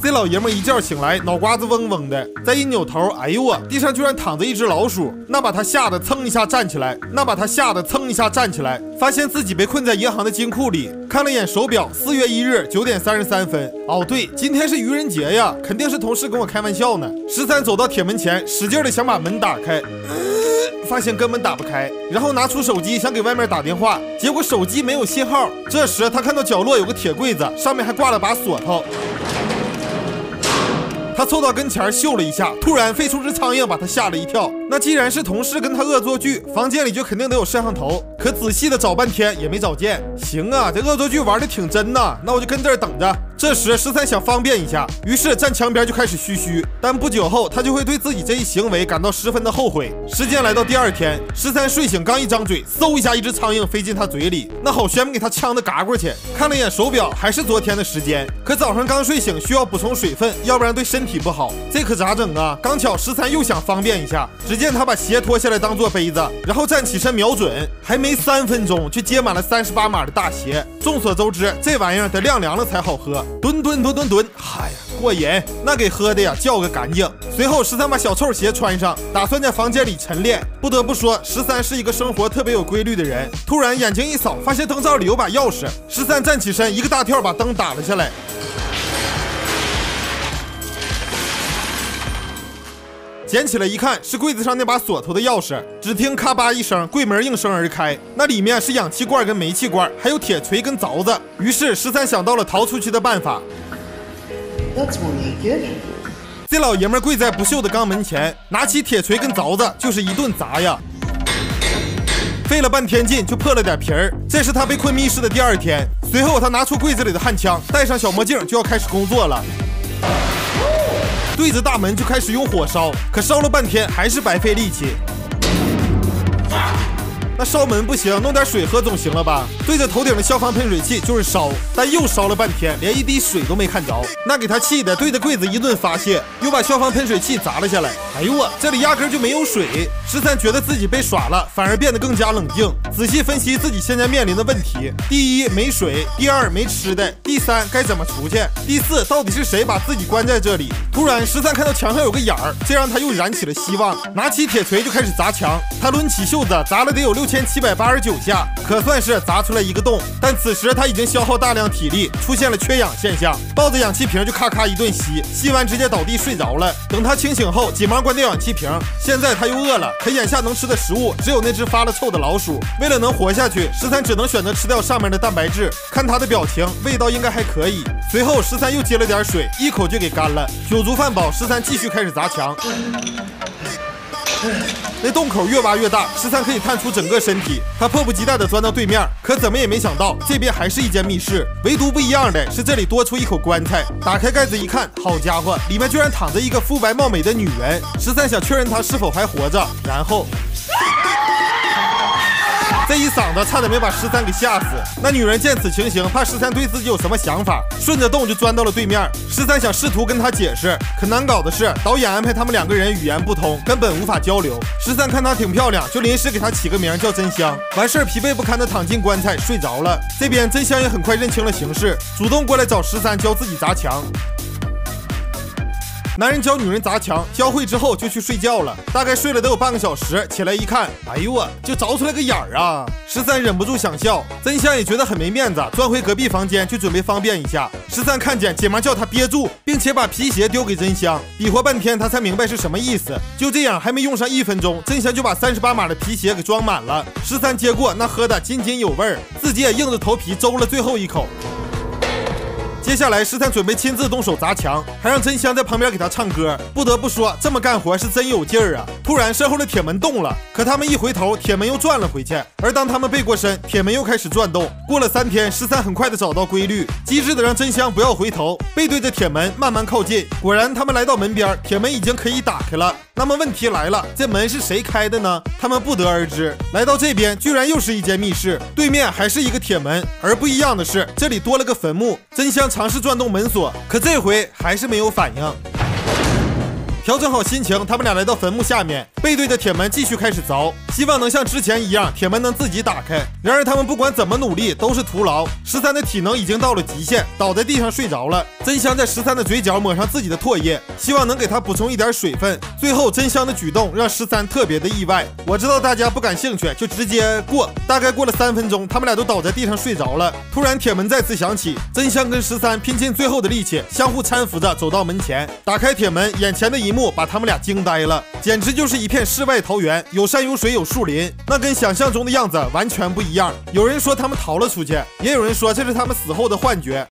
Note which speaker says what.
Speaker 1: 这老爷们一觉醒来，脑瓜子嗡嗡的，再一扭头，哎呦我，地上居然躺着一只老鼠，那把他吓得蹭一下站起来，发现自己被困在银行的金库里，看了眼手表，4月1日9点33分。哦对，今天是愚人节呀，肯定是同事跟我开玩笑呢。13走到铁门前，使劲的想把门打开，发现根本打不开，然后拿出手机想给外面打电话，结果手机没有信号。这时他看到角落有个铁柜子，上面还挂了把锁头。他凑到跟前嗅了一下，突然飞出只苍蝇，把他吓了一跳。那既然是同事跟他恶作剧，房间里就肯定得有摄像头，可仔细的找半天也没找见。行啊，这恶作剧玩的挺真呐，那我就跟这儿等着。这时13想方便一下，于是站墙边就开始嘘，但不久后他就会对自己这一行为感到十分的后悔。时间来到第2天，13睡醒刚一张嘴，嗖一下一只苍蝇飞进他嘴里，那好悬命给他呛的嘎过去。看了眼手表，还是昨天的时间，可早上刚睡醒需要补充水分，要不然对身体不好，这可咋整啊？刚巧13又想方便一下，只见他把鞋脱下来当做杯子，然后站起身瞄准，还没3分钟就接满了38码的大鞋。众所周知，这玩意儿得晾凉了才好喝，吨，哎呀，过瘾，那给喝的呀叫个干净。随后13把小臭鞋穿上，打算在房间里晨练。不得不说13是一个生活特别有规律的人。突然眼睛一扫，发现灯罩里有把钥匙，13站起身，一个大跳把灯打了下来。捡起来一看，是柜子上那把锁头的钥匙。只听咔吧一声，柜门应声而开，那里面是氧气罐跟煤气罐，还有铁锤跟凿子。于是13想到了逃出去的办法。这老爷们跪在不锈的钢门前，拿起铁锤跟凿子就是一顿砸呀。费了半天劲就破了点皮儿。这是他被困密室的第2天。随后他拿出柜子里的焊枪，戴上小墨镜就要开始工作了。对着大门就开始用火烧，可烧了半天还是白费力气。那烧门不行，弄点水喝总行了吧？对着头顶的消防喷水器就是烧，但又烧了半天，连一滴水都没看着。那给他气的，对着柜子一顿发泄，又把消防喷水器砸了下来。哎呦我，这里压根就没有水。13觉得自己被耍了，反而变得更加冷静，仔细分析自己现在面临的问题：第1没水，第2没吃的，第3该怎么出去，第4到底是谁把自己关在这里。突然13看到墙上有个眼儿，这让他又燃起了希望，拿起铁锤就开始砸墙。他抡起袖子砸了得有6789下，可算是砸出来一个洞。但此时他已经消耗大量体力，出现了缺氧现象，抱着氧气瓶就咔咔一顿吸，吸完直接倒地睡着了。等他清醒后，急忙关掉氧气瓶。现在他又饿了，可眼下能吃的食物只有那只发了臭的老鼠。为了能活下去，13只能选择吃掉上面的蛋白质。看他的表情，味道应该还可以。随后13又接了点水，一口就给干了。酒足饭饱，13继续开始砸墙。那洞口越挖越大，13可以探出整个身体。他迫不及待地钻到对面，可怎么也没想到这边还是一间密室，唯独不一样的是这里多出一口棺材。打开盖子一看，好家伙，里面居然躺着一个肤白貌美的女人。13想确认她是否还活着，然后这一嗓子差点没把13给吓死。那女人见此情形，怕13对自己有什么想法，顺着洞就钻到了对面。13想试图跟她解释，可难搞的是导演安排他们2个人语言不通，根本无法交流。13看她挺漂亮，就临时给她起个名叫真香。完事儿疲惫不堪的躺进棺材睡着了。这边真香也很快认清了形势，主动过来找13教自己砸墙。男人教女人砸墙，教会之后就去睡觉了，大概睡了得有半个小时。起来一看，哎呦我，就凿出来个眼儿啊！13忍不住想笑，真香也觉得很没面子，钻回隔壁房间就准备方便一下。13看见，急忙叫他憋住，并且把皮鞋丢给真香，比划半天他才明白是什么意思。就这样，还没用上1分钟，真香就把38码的皮鞋给装满了。13接过，那喝的津津有味儿，自己也硬着头皮周了最后一口。接下来13准备亲自动手砸墙，还让真香在旁边给他唱歌。不得不说，这么干活是真有劲儿啊！突然身后的铁门动了，可他们一回头，铁门又转了回去。而当他们背过身，铁门又开始转动。过了3天，13很快的找到规律，机智的让真香不要回头，背对着铁门慢慢靠近。果然，他们来到门边，铁门已经可以打开了。那么问题来了，这门是谁开的呢？他们不得而知。来到这边，居然又是一间密室，对面还是一个铁门，而不一样的是，这里多了个坟墓。真香尝试转动门锁，可这回还是没有反应。调整好心情，他们俩来到坟墓下面，背对着铁门继续开始凿，希望能像之前一样，铁门能自己打开。然而他们不管怎么努力都是徒劳。13的体能已经到了极限，倒在地上睡着了。真香在13的嘴角抹上自己的唾液，希望能给他补充一点水分。最后真香的举动让13特别的意外。我知道大家不感兴趣，就直接过。大概过了3分钟，他们俩都倒在地上睡着了。突然铁门再次响起，真香跟13拼尽最后的力气，相互搀扶着走到门前，打开铁门，眼前的一幕把他们俩惊呆了，简直就是一片世外桃源，有山有水有树林，那跟想象中的样子完全不一样。有人说他们逃了出去，也有人说这是他们死后的幻觉。